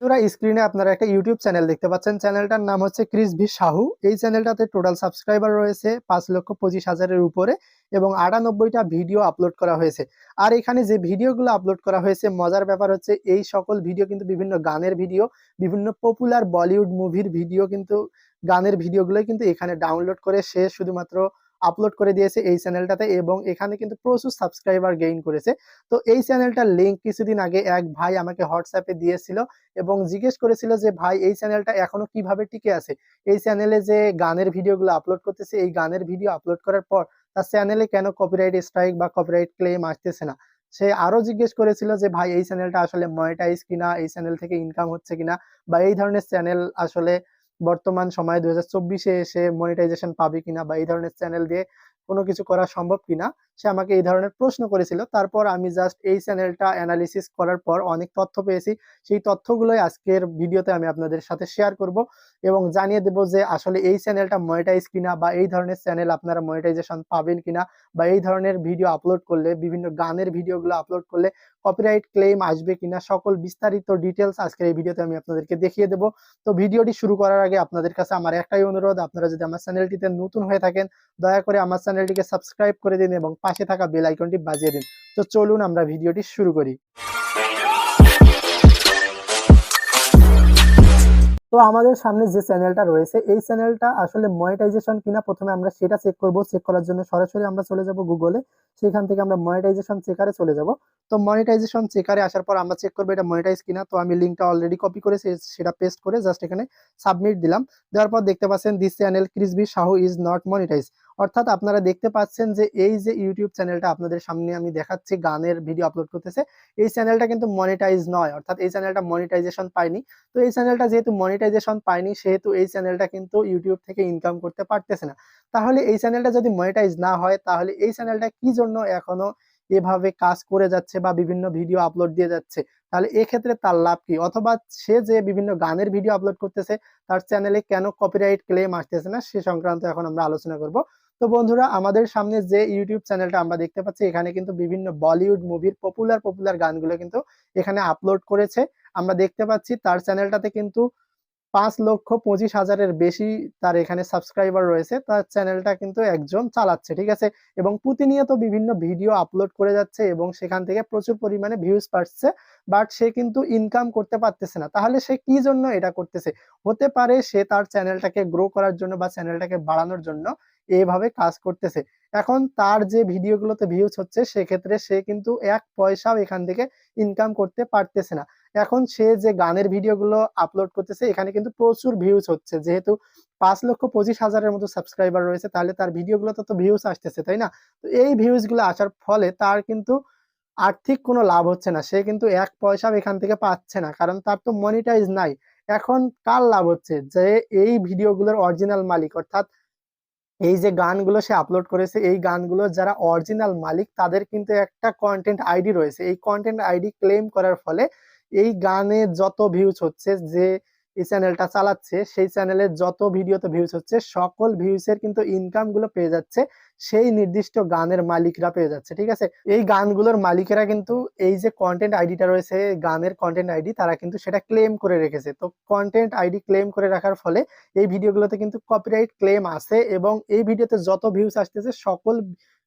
তোরা স্ক্রিনে আপনারা একটা ইউটিউব চ্যানেল দেখতে পাচ্ছেন। চ্যানেলটার নাম হচ্ছে ক্রিস ভি সাহু। এই চ্যানেলটাতে টোটাল সাবস্ক্রাইবার রয়েছে 5,25,000-এর উপরে এবং 98টা ভিডিও আপলোড করা হয়েছে। আর এখানে যে ভিডিওগুলো আপলোড করা হয়েছে, মজার ব্যাপার হচ্ছে এই সকল ভিডিও কিন্তু বিভিন্ন গানের ভিডিও, বিভিন্ন পপুলার বলিউড মুভির ভিডিও, কিন্তু গানের ভিডিওগুলোই কিন্তু এখানে ডাউনলোড করে সে শুধুমাত্র আপলোড করে দিয়েছে এই চ্যানেলটাতে, এবং এখানে কিন্তু প্রচুর সাবস্ক্রাইবার গেইন করেছে। তো এই চ্যানেলটার লিঙ্ক কিছুদিন আগে এক ভাই আমাকে হোয়াটসঅ্যাপে দিয়েছিল এবং জিজ্ঞেস করেছিল যে ভাই এই চ্যানেলটা এখনো কিভাবে টিকে আছে। এই চ্যানেলে যে গানের ভিডিওগুলো আপলোড করতেছে, এই গানের ভিডিও আপলোড করার পর তার চ্যানেলে কেন কপিরাইট স্ট্রাইক বা কপিরাইট ক্লেম আসতেছে না। সে আরো জিজ্ঞেস করেছিল যে ভাই এই চ্যানেলটা আসলে মনিটাইজ কিনা, এই চ্যানেল থেকে ইনকাম হচ্ছে কিনা, বা এই ধরনের চ্যানেল আসলে বর্তমান সময়ে 2024-এ এসে মনিটাইজেশন পাবে কিনা, বা এই ধরনের চ্যানেল দিয়ে কোনো কিছু করা সম্ভব কিনা। সে আমাকে এই ধরনের প্রশ্ন করেছিল। তারপর আমি জাস্ট এই চ্যানেলটা অ্যানালিসিস করার পর অনেক তথ্য পেয়েছি। সেই তথ্যগুলোই আজকের ভিডিওতে আমি আপনাদের সাথে শেয়ার করব এবং জানিয়ে দেব যে আসলে এই চ্যানেলটা মনিটাইজ কিনা, বা এই ধরনের চ্যানেল আপনারা মনিটাইজেশন পাবেন কিনা, বা এই ধরনের ভিডিও আপলোড করলে, বিভিন্ন গানের ভিডিওগুলো আপলোড করলে কপিরাইট ক্লেম আসবে কিনা, সকল বিস্তারিত ডিটেলস আজকের এই ভিডিওতে আমি আপনাদেরকে দেখিয়ে দেব। তো ভিডিওটি শুরু করার আগে আপনাদের কাছে আমার একটাই অনুরোধ, আপনারা যদি আমার চ্যানেলটিতে নতুন হয়ে থাকেন দয়া করে আমার চ্যানেলটিকে সাবস্ক্রাইব করে দিন এবং পাশে থাকা বেল আইকনটি বাজিয়ে দিন। তো চলুন আমরা ভিডিওটি শুরু করি। তো আমাদের সামনে যে চ্যানেলটা রয়েছে, এই চ্যানেলটা আসলে মনিটাইজেশন কিনা প্রথমে আমরা সেটা চেক করব। চেক করার জন্য সরাসরি আমরা চলে যাব গুগলে, সেখান থেকে আমরা মনিটাইজেশন চেকারে চলে যাব। তো মনিটাইজেশন চেকারে আসার পর আমরা চেক করবো এটা মনিটাইজ কিনা। তো আমি লিঙ্কটা অলরেডি কপি করে সেটা পেস্ট করে জাস্ট এখানে সাবমিট দিলাম। দেওয়ার পর দেখতে পাচ্ছেন দিস চ্যানেল ক্রিসবি সাহু ইজ নট মনিটাইজ। অর্থাৎ আপনারা দেখতে পাচ্ছেন যে এই যে ইউটিউব চ্যানেলটা আপনাদের সামনে আমি দেখাচ্ছি গানের ভিডিও আপলোড করতেছে, এই চ্যানেলটা কিন্তু মনিটাইজ নয়, অর্থাৎ এই চ্যানেলটা মনিটাইজেশন পায়নি। তো এই চ্যানেলটা যেহেতু মনিটাইজেশন পায়নি, সেহেতু এই চ্যানেলটা কিন্তু ইউটিউব থেকে ইনকাম করতে পারতেছে না। তাহলে এই চ্যানেলটা যদি মনিটাইজ না হয়, তাহলে এই চ্যানেলটা কি জন্য এখনো এভাবে কাজ করে যাচ্ছে বা বিভিন্ন ভিডিও আপলোড দিয়ে যাচ্ছে? তাহলে এক্ষেত্রে তার লাভ কি? অথবা সে যে বিভিন্ন গানের ভিডিও আপলোড করতেছে, তার চ্যানেলে কেন কপিরাইট ক্লেম আসতেছে না, সে সংক্রান্ত এখন আমরা আলোচনা করব। তো বন্ধুরা, আমাদের সামনে যে ইউটিউব চ্যানেলটা আমরা দেখতে পাচ্ছি, এখানে কিন্তু বিভিন্ন বলিউড মুভির পপুলার পপুলার গানগুলো কিন্তু এখানে আপলোড করেছে। আমরা দেখতে পাচ্ছি তার চ্যানেলটাতে কিন্তু 5,25,000-এর বেশি তার এখানে সাবস্ক্রাইবার রয়েছে। তার চ্যানেলটা কিন্তু একজন চালাচ্ছে, ঠিক আছে, এবং প্রতিনিয়ত বিভিন্ন ভিডিও আপলোড করে যাচ্ছে এবং সেখান থেকে প্রচুর পরিমাণে ভিউজ পাচ্ছে। বাট সে কিন্তু ইনকাম করতে পারতেছে না। তাহলে সে কি জন্য এটা করতেছে? হতে পারে সে তার চ্যানেলটাকে গ্রো করার জন্য বা চ্যানেলটাকে বাড়ানোর জন্য এইভাবে কাজ করতেছে। এখন তার যে ভিডিওগুলোতে ভিউজ হচ্ছে, সেক্ষেত্রে সে কিন্তু এক পয়সাও এখান থেকে ইনকাম করতে পারতেছে না। এখন সে যে গানের ভিডিওগুলো আপলোড করতেছে, এখানে কিন্তু প্রচুর ভিউজ হচ্ছে। যেহেতু 5,25,000-এর মতো সাবস্ক্রাইবার রয়েছে, তাহলে তার ভিডিওগুলোতে তো ভিউজ আসতেছে, তাই না? তো এই ভিউজ গুলো আসার ফলে তার কিন্তু আর্থিক কোনো লাভ হচ্ছে না। সে কিন্তু এক পয়সাও এখান থেকে পাচ্ছে না, কারণ তার তো মনিটাইজ নাই। এখন কার লাভ হচ্ছে? যে এই ভিডিওগুলোর অরিজিনাল মালিক, অর্থাৎ এই যে গানগুলো সে আপলোড করেছে, এই গানগুলোর যারা অরিজিনাল মালিক, তাদের কিন্তু একটা কন্টেন্ট আইডি রয়েছে। এই কন্টেন্ট আইডি ক্লেম করার ফলে এই গানে যত ভিউজ হচ্ছে, যে এই চ্যানেলটা চালাচ্ছে সেই চ্যানেলের যত ভিডিওতে ভিউজ হচ্ছে, সকল ভিউজের কিন্তু ইনকাম গুলো পেয়ে যাচ্ছে সেই নির্দিষ্ট গানের মালিকরা পেয়ে যাচ্ছে, ঠিক আছে। এই গানগুলোর মালিকেরা কিন্তু এই যে কন্টেন্ট আইডিটা রয়েছে, গানের কন্টেন্ট আইডি, তারা কিন্তু সেটা ক্লেম করে রেখেছে। তো কন্টেন্ট আইডি ক্লেম করে রাখার ফলে এই ভিডিওগুলোতে কিন্তু কপিরাইট ক্লেম আসে, এবং এই ভিডিওতে যত ভিউজ আসতেছে, সকল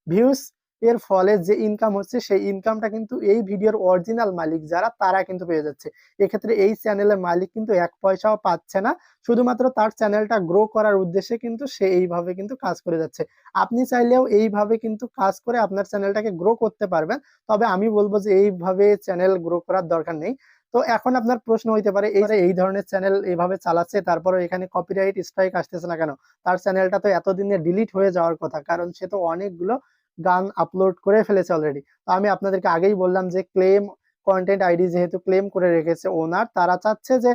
ভিউজ এর ফলে যে ইনকাম হচ্ছে, সেই ইনকামটা কিন্তু এই ভিডিওর অরিজিনাল মালিক যারা, তারা কিন্তু পেয়ে যাচ্ছে। এক্ষেত্রে এই চ্যানেলের মালিক কিন্তু এক পয়সাও পাচ্ছে না। শুধুমাত্র তার চ্যানেলটা গ্রো করার উদ্দেশ্যে কিন্তু সে এইভাবে কিন্তু কাজ করে যাচ্ছে। আপনি চাইলেও এইভাবে কিন্তু কাজ করে আপনার চ্যানেলটাকে গ্রো করতে পারবেন। তবে আমি বলবো যে এইভাবে চ্যানেল গ্রো করার দরকার নেই। তো এখন আপনার প্রশ্ন হইতে পারে, এই ধরনের চ্যানেল এইভাবে চালাচ্ছে, তারপরে এখানে কপিরাইট স্ট্রাইক আসতেছে না কেন? তার চ্যানেলটা তো এতদিনে ডিলিট হয়ে যাওয়ার কথা, কারণ সে তো অনেকগুলো গান আপলোড করে ফেলেছে অলরেডি। তো আমি আপনাদেরকে আগেই বললাম যে ক্লেম কন্টেন্ট আইডি যেহেতু ক্লেম করে রেখেছে ওনার, তারা চাচ্ছে যে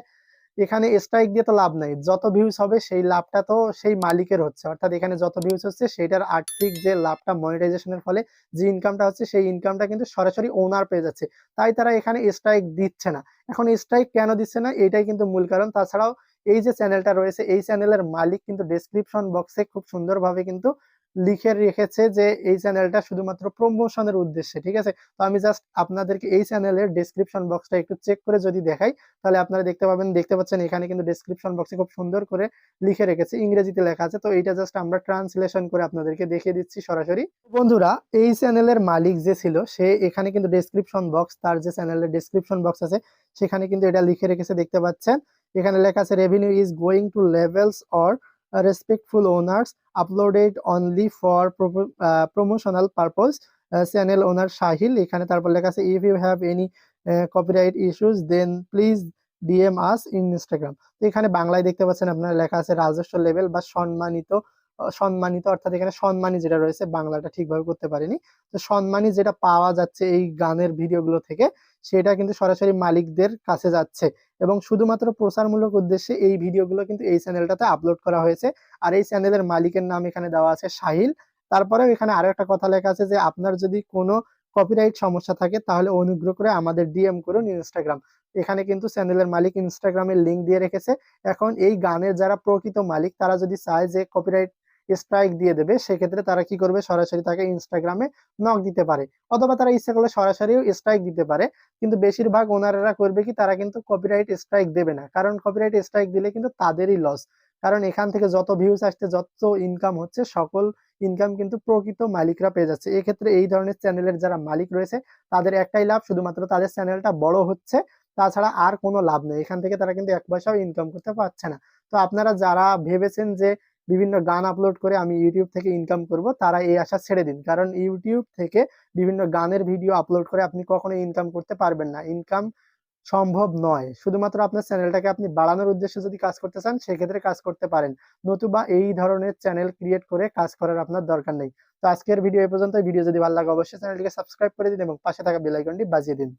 এখানে স্ট্রাইক দিয়ে তো লাভ নাই, যত ভিউজ হবে সেই লাভটা তো সেই মালিকের হচ্ছে। অর্থাৎ এখানে যত ভিউজ হচ্ছে সেটার আর্থিক যে লাভটা, মনিটাইজেশনের ফলে যে ইনকামটা হচ্ছে, সেই ইনকামটা কিন্তু সরাসরি ওনার পেয়ে যাচ্ছে। তাই তারা এখানে স্ট্রাইক দিচ্ছে না। এখন স্ট্রাইক কেন দিচ্ছে না, এটাই কিন্তু মূল কারণ। তাছাড়াও এই যে চ্যানেলটা রয়েছে, এই চ্যানেলের মালিক কিন্তু ডেসক্রিপশন বক্সে খুব সুন্দরভাবে কিন্তু লিখে রেখেছে যে এই চ্যানেলটা শুধুমাত্র প্রমোশনের উদ্দেশ্যে, ঠিক আছে। তো আমি জাস্ট আপনাদেরকে এই চ্যানেলের ডেসক্রিপশন বক্সটা একটু চেক করে যদি দেখাই, তাহলে আপনারা দেখতে পাচ্ছেন এখানে কিন্তু ডেসক্রিপশন বক্সে খুব সুন্দর করে লিখে রেখেছে, ইংরেজিতে লেখা আছে। তো এইটা জাস্ট আমরা ট্রান্সলেশন করে আপনাদেরকে দেখিয়ে দিচ্ছি সরাসরি। বন্ধুরা, এই চ্যানেলের মালিক যে ছিল সে এখানে কিন্তু ডেসক্রিপশন বক্স, তার যে চ্যানেলের ডেসক্রিপশন বক্স আছে সেখানে কিন্তু এটা লিখে রেখেছে, দেখতে পাচ্ছেন। এখানে লেখা আছে revenue is going to levels or respectful owners, uploaded only for promotional purpose, channel owner Sahil. এখানে তারপর লেখা আছে if you have any copyright issues then please DM us in Instagram. তো এখানে বাংলায় দেখতে পাচ্ছেন আপনার লেখা আছে রাজস্ব লেভেল বা সম্মানিত, সম্মানিত অর্থাৎ এখানে সম্মানী যেটা রয়েছে, বাংলাটা ঠিকভাবে করতে পারিনি। তো সম্মানী যেটা পাওয়া যাচ্ছে এই গানের ভিডিওগুলো থেকে, সেটা কিন্তু সরাসরি মালিকদের কাছে যাচ্ছে এবং শুধুমাত্র প্রচারমূলক উদ্দেশ্যে এই ভিডিওগুলো কিন্তু এই চ্যানেলটাতে আপলোড করা হয়েছে। আর এই চ্যানেলের মালিকের নাম এখানে দেওয়া আছে সাহিল। তারপরেও এখানে আরো একটা কথা লেখা আছে যে আপনার যদি কোনো কপিরাইট সমস্যা থাকে তাহলে অনুগ্রহ করে আমাদের ডিএম করুন ইনস্টাগ্রাম। এখানে কিন্তু চ্যানেলের মালিক ইনস্টাগ্রামের লিংক দিয়ে রেখেছে। এখন এই গানের যারা প্রকৃত মালিক তারা যদি চায় যে কপিরাইট স্ট্রাইক দিয়ে দেবে, সেক্ষেত্রে তারা কি করবে, সরাসরি তাকে ইনস্টাগ্রামে নক দিতে পারে, অথবা তারা ইচ্ছা করলে সরাসরিও স্ট্রাইক দিতে পারে। কিন্তু বেশিরভাগ ওনারা করবে কি, তারা কিন্তু কপিরাইট স্ট্রাইক দেবে না, কারণ কপিরাইট স্ট্রাইক দিলে কিন্তু তাদেরই লস। কারণ এখান থেকে যত ভিউজ আসছে, যত ইনকাম হচ্ছে, সকল ইনকাম কিন্তু প্রকৃত মালিকরা পেয়ে যাচ্ছে। এক্ষেত্রে এই ধরনের চ্যানেলের যারা মালিক রয়েছে তাদের একটাই লাভ, শুধুমাত্র তাদের চ্যানেলটা বড় হচ্ছে, তাছাড়া আর কোনো লাভ নেই। এখান থেকে তারা কিন্তু এক পয়সাও ইনকাম করতে পারছে না। তো আপনারা যারা ভেবেছেন যে বিভিন্ন গান আপলোড করে আমি ইউটিউব থেকে ইনকাম করব, তারা এই আশা ছেড়ে দিন, কারণ ইউটিউব থেকে বিভিন্ন গানের ভিডিও আপলোড করে আপনি কখনো ইনকাম করতে পারবেন না, ইনকাম সম্ভব নয়। শুধুমাত্র আপনার চ্যানেলটাকে আপনি বাড়ানোর উদ্দেশ্যে যদি কাজ করতে চান সেক্ষেত্রে কাজ করতে পারেন, নতুবা এই ধরনের চ্যানেল ক্রিয়েট করে কাজ করার আপনার দরকার নেই। তো আজকের ভিডিও এই পর্যন্ত। ভিডিও যদি ভালো লাগে অবশ্যই চ্যানেলটিকে সাবস্ক্রাইব করে দিন এবং পাশে থাকা বেল আইকনটি বাজিয়ে দিন।